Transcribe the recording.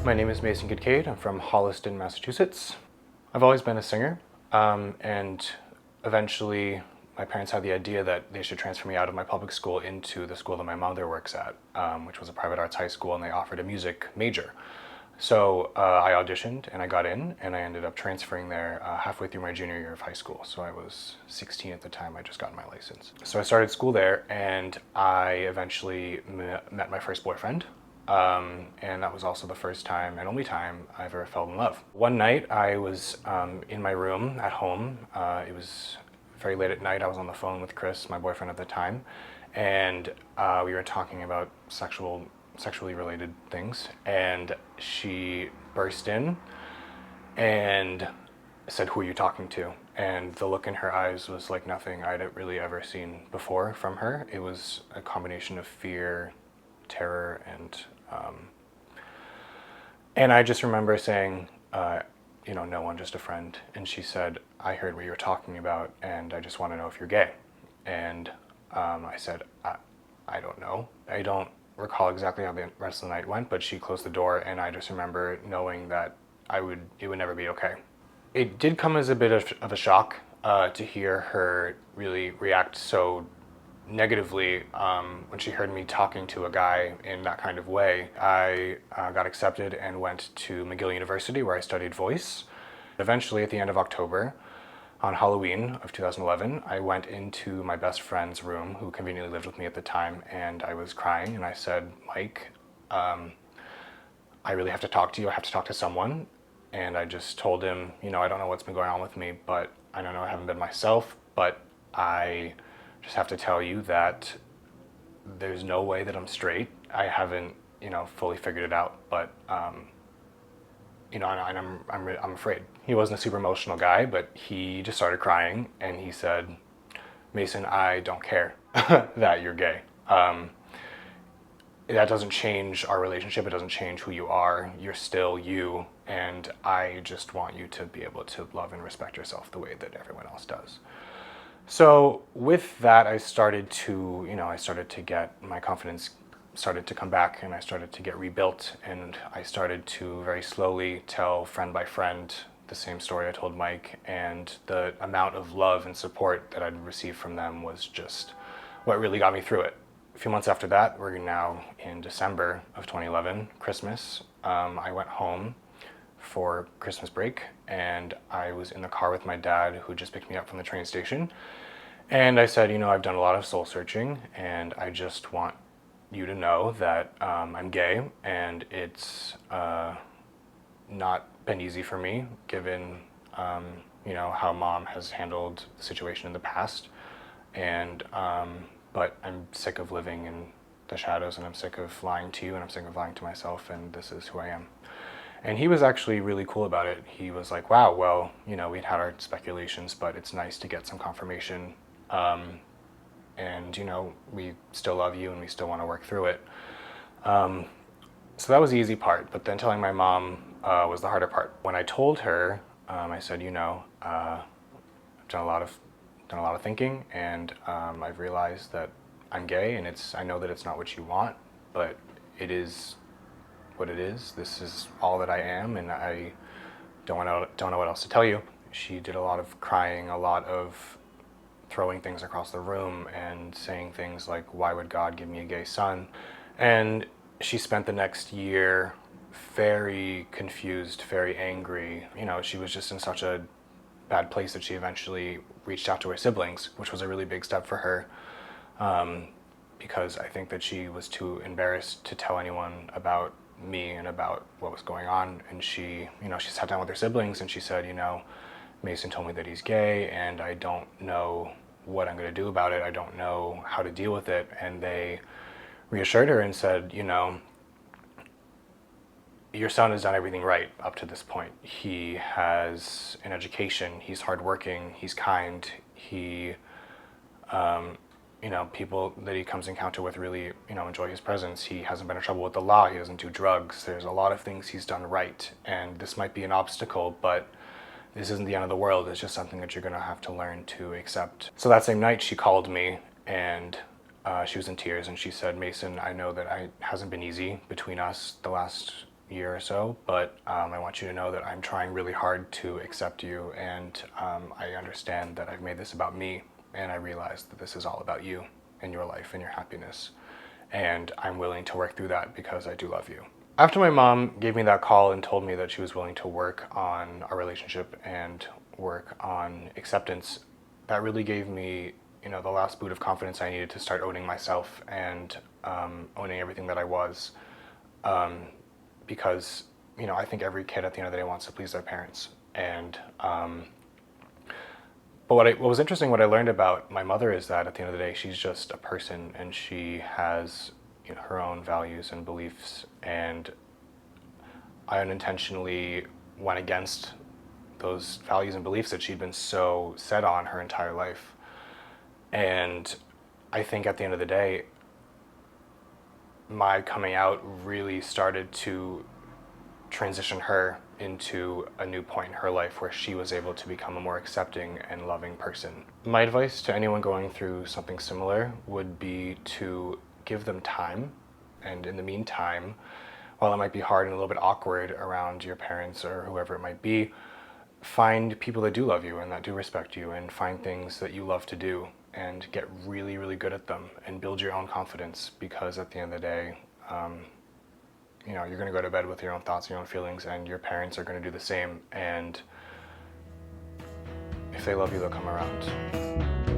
My name is Mason Kincaid. I'm from Holliston, Massachusetts. I've always been a singer, and eventually my parents had the idea that they should transfer me out of my public school into the school that my mother works at, which was a private arts high school, and they offered a music major. So I auditioned and I got in, and I ended up transferring there halfway through my junior year of high school. So I was 16 at the time. I just got my license. So I started school there, and I eventually met my first boyfriend. And that was also the first time and only time I ever fell in love. One night I was in my room at home. It was very late at night. I was on the phone with Chris, my boyfriend at the time, and we were talking about sexually related things, and she burst in and said, "Who are you talking to?" And the look in her eyes was like nothing I'd really ever seen before from her. It was a combination of fear, terror, and I just remember saying, no one, just a friend. And she said, "I heard what you were talking about, and I just want to know if you're gay." And I said, I don't know. I don't recall exactly how the rest of the night went, but she closed the door, and I just remember knowing that it would never be okay. It did come as a bit of a shock to hear her really react so negatively when she heard me talking to a guy in that kind of way. I got accepted and went to McGill University, where I studied voice. Eventually, at the end of October, on Halloween of 2011, I went into my best friend's room, who conveniently lived with me at the time, and I was crying, and I said, "Mike, I really have to talk to you. I have to talk to someone." And I just told him, I don't know what's been going on with me, but I don't know, I haven't been myself, but I just have to tell you that there's no way that I'm straight. I haven't, fully figured it out, but, and I'm afraid. He wasn't a super emotional guy, but he just started crying, and he said, "Mason, I don't care that you're gay. That doesn't change our relationship. It doesn't change who you are. You're still you, and I just want you to be able to love and respect yourself the way that everyone else does." So with that, I started to get my confidence started to come back, and I started to get rebuilt, and I started to very slowly tell friend by friend the same story I told Mike, and the amount of love and support that I'd received from them was just what really got me through it. A few months after that, we're now in December of 2011, Christmas. I went home for Christmas break, and I was in the car with my dad, who just picked me up from the train station. And I said, I've done a lot of soul searching, and I just want you to know that I'm gay, and it's not been easy for me, given how mom has handled the situation in the past. And but I'm sick of living in the shadows, and I'm sick of lying to you, and I'm sick of lying to myself, and this is who I am. And he was actually really cool about it. He was like, "Wow, well, we'd had our speculations, but it's nice to get some confirmation. And, we still love you, and we still want to work through it." So that was the easy part, but then telling my mom was the harder part. When I told her, I said, I've done a lot of thinking, and I've realized that I'm gay, and I know that it's not what you want, but it is what it is. This is all that I am, and I don't know what else to tell you. She did a lot of crying, a lot of throwing things across the room, and saying things like, "Why would God give me a gay son?" And she spent the next year very confused, very angry. She was just in such a bad place that she eventually reached out to her siblings, which was a really big step for her, because I think that she was too embarrassed to tell anyone about me and about what was going on. And she sat down with her siblings, and she said, "Mason told me that he's gay, and I don't know what I'm going to do about it. I don't know how to deal with it." And they reassured her and said, "Your son has done everything right up to this point. He has an education, he's hardworking, he's kind, he, people that he comes in encounter with really, enjoy his presence. He hasn't been in trouble with the law, he doesn't do drugs. There's a lot of things he's done right, and this might be an obstacle, but this isn't the end of the world. It's just something that you're going to have to learn to accept." So that same night, she called me, and she was in tears, and she said, "Mason, I know that it hasn't been easy between us the last year or so, but I want you to know that I'm trying really hard to accept you, and I understand that I've made this about me, and I realize that this is all about you and your life and your happiness, and I'm willing to work through that because I do love you. After my mom gave me that call and told me that she was willing to work on our relationship and work on acceptance, that really gave me, the last boot of confidence I needed to start owning myself and owning everything that I was. Because, I think every kid at the end of the day wants to please their parents. And but what was interesting, what I learned about my mother is that at the end of the day, she's just a person, and she has her own values and beliefs, and I unintentionally went against those values and beliefs that she'd been so set on her entire life. And I think at the end of the day, my coming out really started to transition her into a new point in her life where she was able to become a more accepting and loving person. My advice to anyone going through something similar would be to give them time, and in the meantime, while it might be hard and a little bit awkward around your parents or whoever it might be, find people that do love you and that do respect you, and find things that you love to do and get really, really good at them and build your own confidence, because at the end of the day, you're going to go to bed with your own thoughts, your own feelings, and your parents are going to do the same. And if they love you, they'll come around.